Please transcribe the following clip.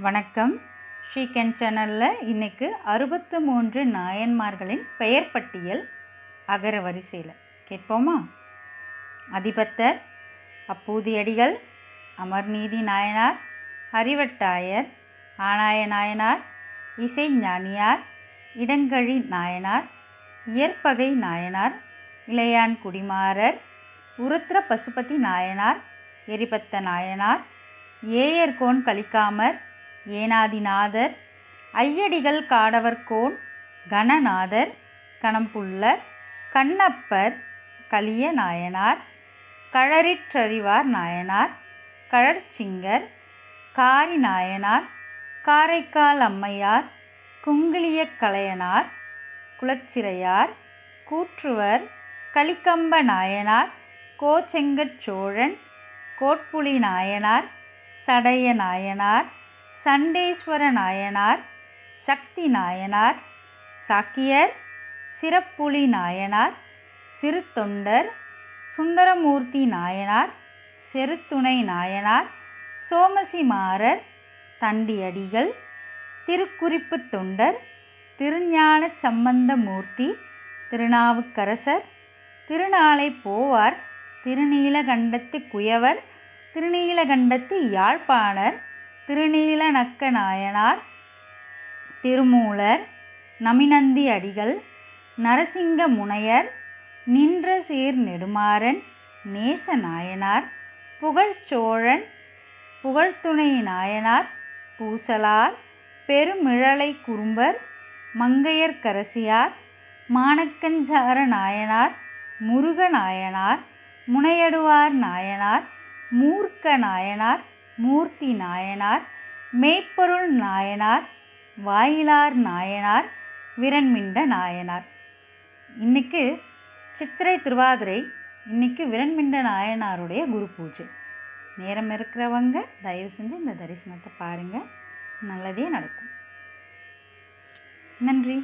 வணக்கம். ஸ்ரீகன் சேனலில் இன்றைக்கு 63 நாயன்மார்களின் பெயர் பட்டியல் அகர வரிசையில் கேட்போமா? அதிபத்தர், அப்பூதியடிகள், அமர்நீதி நாயனார், அறிவட்டாயர், ஆனாய நாயனார், இசைஞானியார், இடங்கழி நாயனார், இயற்பகை நாயனார், இளையான் குடிமாறர், உருத்திர பசுபதி நாயனார், எரிபத்த நாயனார், ஏயர்கோன் கலிக்காமர், ஏனாதிநாதர், ஐயடிகள் காடவர்கோன், கணநாதர், கணம்புள்ளர், கண்ணப்பர், கலிய நாயனார், களரிற்றறிவார் நாயனார், கழற்சிங்கர், காரி நாயனார், காரைக்கால் அம்மையார், குங்கிலிய கலையனார், குலச்சிறையார், கூற்றுவர், கலிக்கம்ப நாயனார், கோச்செங்கட் சோழன், கோட்புலி நாயனார், சடைய நாயனார், சண்டேஸ்வர நாயனார், சக்தி நாயனார், சாக்கியர், சிறப்புலி நாயனார், சிறுத்தொண்டர், சுந்தரமூர்த்தி நாயனார், செருத்துணை நாயனார், சோமசிமாறர், தண்டியடிகள், திருக்குறிப்பு தொண்டர், திருஞான சம்பந்தமூர்த்தி, திருநாவுக்கரசர், திருநாளை போவார், திருநீலகண்டத்து குயவர், திருநீலகண்டத்து யாழ்ப்பாணர், திருநீலநக்க நாயனார், திருமூலர், நமிநந்தி அடிகள், நரசிங்க முனையர், நின்ற சீர் நெடுமாறன், நேச நாயனார், புகழ்ச்சோழன், புகழ்த்துணை நாயனார், பூசலார், பெருமிழலை குறும்பர், மங்கையர்க்கரசியார், மானக்கஞ்சார நாயனார், முருக நாயனார், முனையடுவார் நாயனார், மூர்க்க நாயனார், மூர்த்தி நாயனார், மெய்ப்பொருள் நாயனார், வாயிலார் நாயனார், விரண்மிண்ட நாயனார். இன்னைக்கு சித்திரை திருவாதிரை. இன்னைக்கு விரண்மிண்ட நாயனாருடைய குரு பூஜை. நேரம் இருக்கிறவங்க தயவு செஞ்சு இந்த தரிசனத்தை பாருங்கள். நல்லதே நடக்கும். நன்றி.